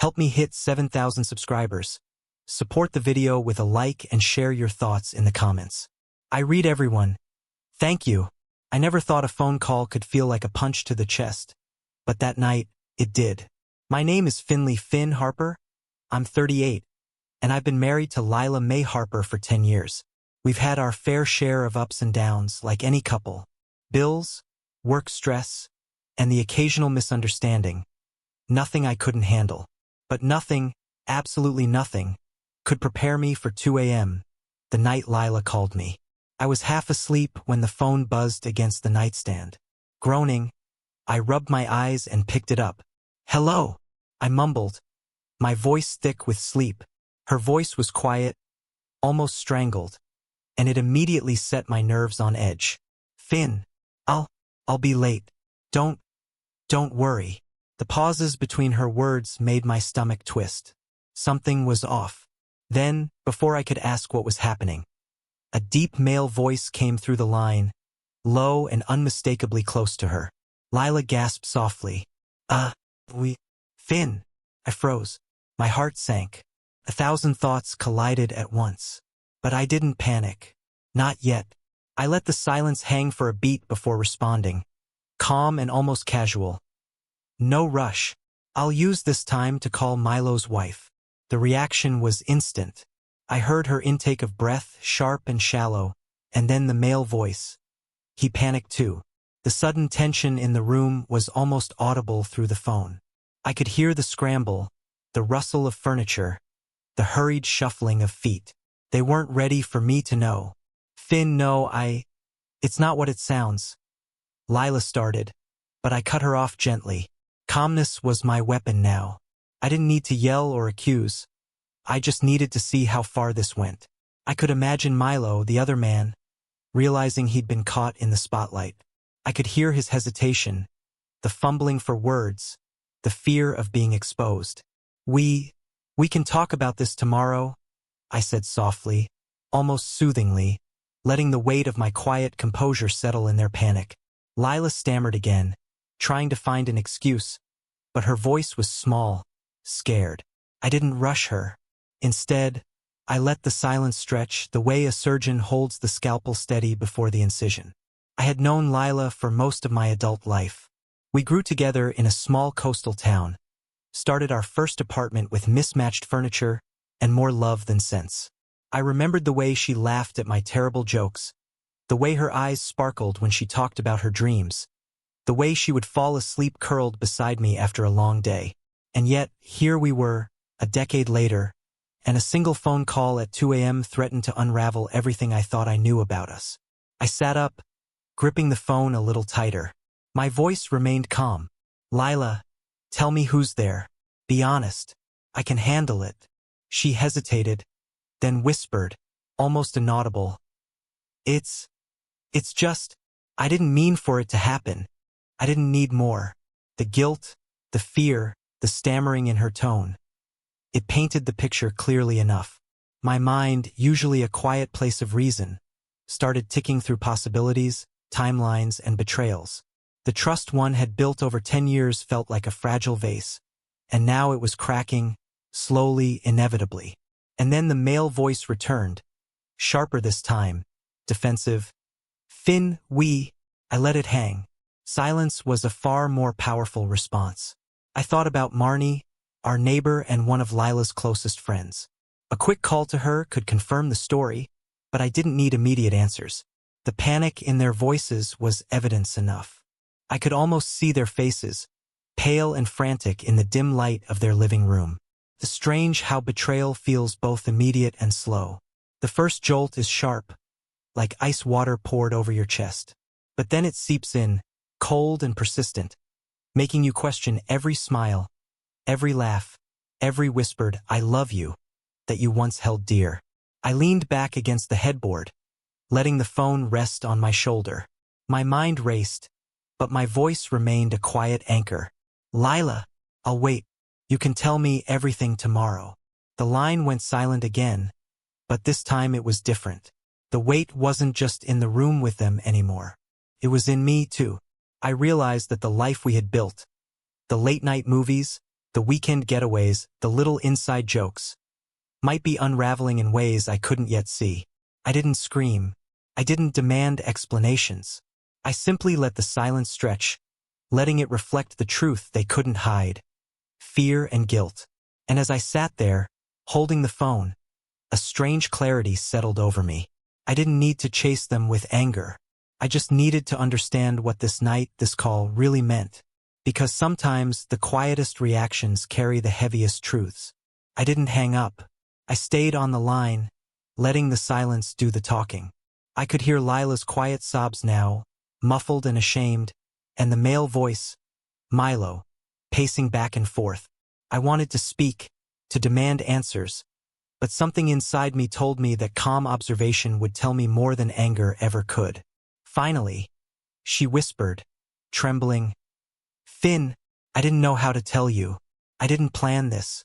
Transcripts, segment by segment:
Help me hit 7,000 subscribers. Support the video with a like and share your thoughts in the comments. I read everyone. Thank you. I never thought a phone call could feel like a punch to the chest. But that night, it did. My name is Finley Finn Harper. I'm 38, and I've been married to Lila Mae Harper for 10 years. We've had our fair share of ups and downs, like any couple. Bills, work stress, and the occasional misunderstanding. Nothing I couldn't handle. But nothing, absolutely nothing, could prepare me for 2 a.m., the night Lila called me. I was half asleep when the phone buzzed against the nightstand. Groaning, I rubbed my eyes and picked it up. "Hello," I mumbled, my voice thick with sleep. Her voice was quiet, almost strangled, and it immediately set my nerves on edge. "Finn, I'll be late. Don't worry." The pauses between her words made my stomach twist. Something was off. Then, before I could ask what was happening, a deep male voice came through the line, low and unmistakably close to her. Lila gasped softly. Finn. I froze. My heart sank. 1,000 thoughts collided at once. But I didn't panic. Not yet. I let the silence hang for a beat before responding. Calm and almost casual. "No rush. I'll use this time to call Milo's wife." The reaction was instant. I heard her intake of breath, sharp and shallow, and then the male voice. He panicked too. The sudden tension in the room was almost audible through the phone. I could hear the scramble, the rustle of furniture, the hurried shuffling of feet. They weren't ready for me to know. "Finn, no, it's not what it sounds." Lila started, but I cut her off gently. Calmness was my weapon now. I didn't need to yell or accuse. I just needed to see how far this went. I could imagine Milo, the other man, realizing he'd been caught in the spotlight. I could hear his hesitation, the fumbling for words, the fear of being exposed. We can talk about this tomorrow," I said softly, almost soothingly, letting the weight of my quiet composure settle in their panic. Lila stammered again, trying to find an excuse, but her voice was small, scared. I didn't rush her. Instead, I let the silence stretch the way a surgeon holds the scalpel steady before the incision. I had known Lila for most of my adult life. We grew together in a small coastal town, started our first apartment with mismatched furniture and more love than sense. I remembered the way she laughed at my terrible jokes, the way her eyes sparkled when she talked about her dreams, the way she would fall asleep curled beside me after a long day. And yet, here we were, a decade later, and a single phone call at 2 a.m. threatened to unravel everything I thought I knew about us. I sat up, gripping the phone a little tighter. My voice remained calm. "Lila, tell me who's there. Be honest. I can handle it." She hesitated, then whispered, almost inaudible. It's just, I didn't mean for it to happen. I didn't need more." The guilt, the fear, the stammering in her tone. It painted the picture clearly enough. My mind, usually a quiet place of reason, started ticking through possibilities, timelines, and betrayals. The trust one had built over 10 years felt like a fragile vase, and now it was cracking, slowly, inevitably. And then the male voice returned, sharper this time, defensive. "Finn, I let it hang." Silence was a far more powerful response. I thought about Marnie, our neighbor and one of Lila's closest friends. A quick call to her could confirm the story, but I didn't need immediate answers. The panic in their voices was evidence enough. I could almost see their faces, pale and frantic in the dim light of their living room. It's strange how betrayal feels both immediate and slow. The first jolt is sharp, like ice water poured over your chest. But then it seeps in, cold and persistent, making you question every smile, every laugh, every whispered "I love you" that you once held dear. I leaned back against the headboard, letting the phone rest on my shoulder. My mind raced, but my voice remained a quiet anchor. "Lila, I'll wait. You can tell me everything tomorrow." The line went silent again, but this time it was different. The weight wasn't just in the room with them anymore. It was in me too. I realized that the life we had built, the late-night movies, the weekend getaways, the little inside jokes, might be unraveling in ways I couldn't yet see. I didn't scream. I didn't demand explanations. I simply let the silence stretch, letting it reflect the truth they couldn't hide. Fear and guilt. And as I sat there, holding the phone, a strange clarity settled over me. I didn't need to chase them with anger. I just needed to understand what this night, this call, really meant. Because sometimes the quietest reactions carry the heaviest truths. I didn't hang up. I stayed on the line, letting the silence do the talking. I could hear Lila's quiet sobs now, muffled and ashamed, and the male voice, Milo, pacing back and forth. I wanted to speak, to demand answers, but something inside me told me that calm observation would tell me more than anger ever could. Finally, she whispered, trembling, "Finn, I didn't know how to tell you. I didn't plan this.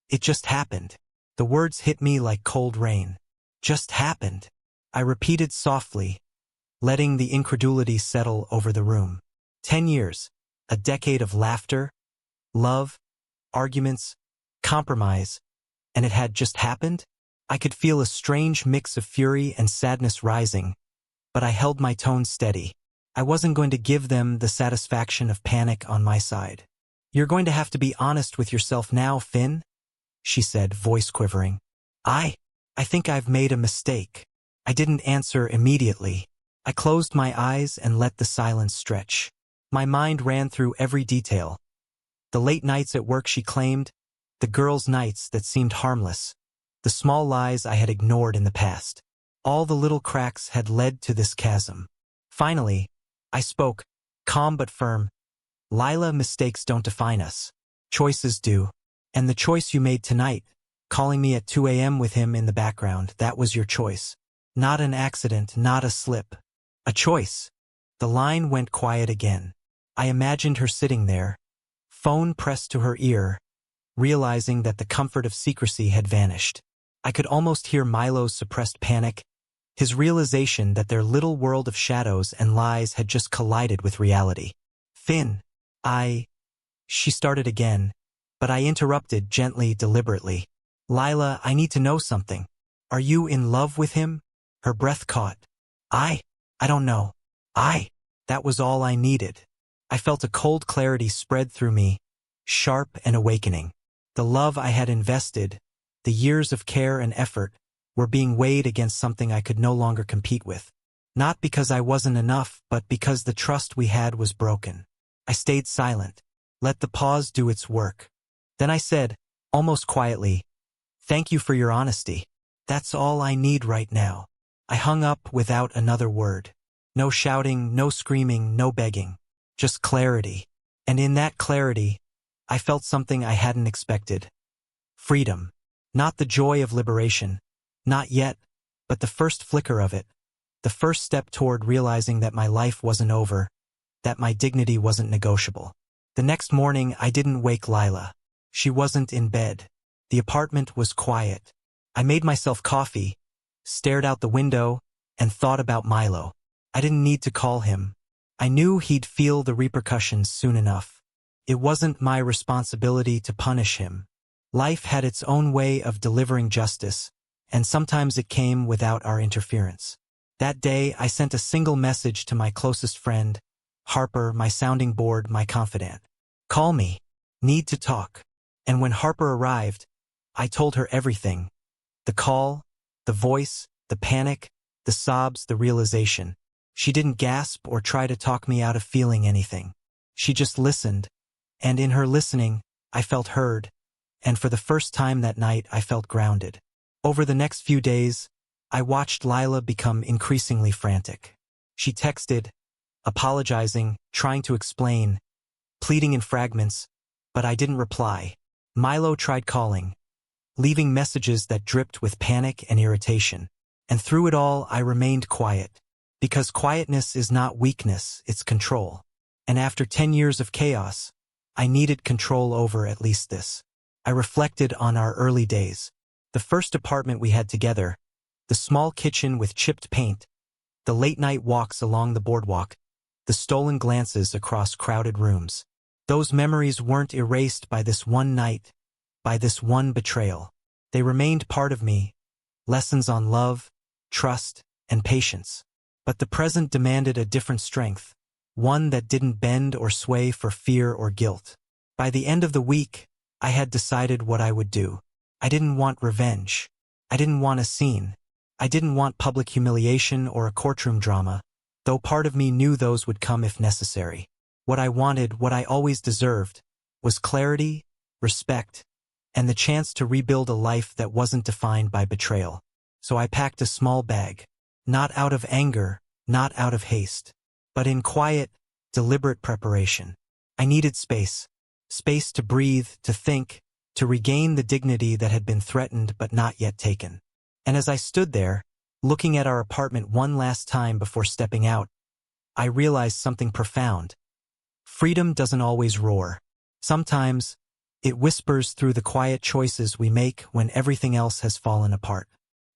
It just happened." The words hit me like cold rain. Just happened. I repeated softly, letting the incredulity settle over the room. 10 years, a decade of laughter, love, arguments, compromise, and it had just happened? I could feel a strange mix of fury and sadness rising, but I held my tone steady. I wasn't going to give them the satisfaction of panic on my side. "You're going to have to be honest with yourself now, Finn," she said, voice quivering. I think I've made a mistake." I didn't answer immediately. I closed my eyes and let the silence stretch. My mind ran through every detail. The late nights at work she claimed, the girls' nights that seemed harmless, the small lies I had ignored in the past. All the little cracks had led to this chasm. Finally, I spoke, calm but firm. "Lila, mistakes don't define us. Choices do. And the choice you made tonight, calling me at 2 a.m. with him in the background, that was your choice. Not an accident, not a slip. A choice." The line went quiet again. I imagined her sitting there, phone pressed to her ear, realizing that the comfort of secrecy had vanished. I could almost hear Milo's suppressed panic, his realization that their little world of shadows and lies had just collided with reality. "Finn, She started again, but I interrupted gently, deliberately. "Lila, I need to know something. Are you in love with him?" Her breath caught. I don't know. That was all I needed. I felt a cold clarity spread through me, sharp and awakening. The love I had invested, the years of care and effort, were being weighed against something I could no longer compete with. Not because I wasn't enough, but because the trust we had was broken. I stayed silent, let the pause do its work. Then I said, almost quietly, "Thank you for your honesty. That's all I need right now." I hung up without another word. No shouting, no screaming, no begging. Just clarity. And in that clarity, I felt something I hadn't expected. Freedom. Not the joy of liberation. Not yet, but the first flicker of it. The first step toward realizing that my life wasn't over, that my dignity wasn't negotiable. The next morning, I didn't wake Lila. She wasn't in bed. The apartment was quiet. I made myself coffee, stared out the window, and thought about Milo. I didn't need to call him. I knew he'd feel the repercussions soon enough. It wasn't my responsibility to punish him. Life had its own way of delivering justice, and sometimes it came without our interference. That day, I sent a single message to my closest friend, Harper, my sounding board, my confidant. "Call me. Need to talk." And when Harper arrived, I told her everything. The call, the voice, the panic, the sobs, the realization. She didn't gasp or try to talk me out of feeling anything. She just listened, and in her listening, I felt heard, and for the first time that night I felt grounded. Over the next few days, I watched Lila become increasingly frantic. She texted, apologizing, trying to explain, pleading in fragments, but I didn't reply. Milo tried calling, leaving messages that dripped with panic and irritation. And through it all, I remained quiet. Because quietness is not weakness, it's control. And after 10 years of chaos, I needed control over at least this. I reflected on our early days. The first apartment we had together, the small kitchen with chipped paint, the late-night walks along the boardwalk, the stolen glances across crowded rooms. Those memories weren't erased by this one night, by this one betrayal. They remained part of me, lessons on love, trust, and patience. But the present demanded a different strength, one that didn't bend or sway for fear or guilt. By the end of the week, I had decided what I would do. I didn't want revenge. I didn't want a scene. I didn't want public humiliation or a courtroom drama, though part of me knew those would come if necessary. What I wanted, what I always deserved, was clarity, respect, and the chance to rebuild a life that wasn't defined by betrayal. So I packed a small bag, not out of anger, not out of haste, but in quiet, deliberate preparation. I needed space. Space to breathe, to think, to regain the dignity that had been threatened but not yet taken. And as I stood there, looking at our apartment one last time before stepping out, I realized something profound. Freedom doesn't always roar. Sometimes, it whispers through the quiet choices we make when everything else has fallen apart.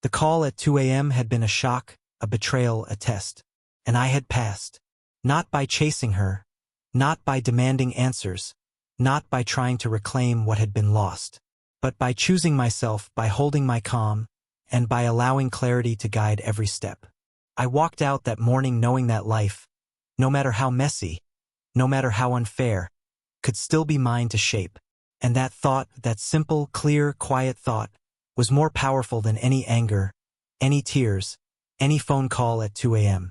The call at 2 a.m. had been a shock, a betrayal, a test. And I had passed. Not by chasing her, not by demanding answers, not by trying to reclaim what had been lost, but by choosing myself, by holding my calm, and by allowing clarity to guide every step. I walked out that morning knowing that life, no matter how messy, no matter how unfair, could still be mine to shape. And that thought, that simple, clear, quiet thought, was more powerful than any anger, any tears, any phone call at 2 a.m.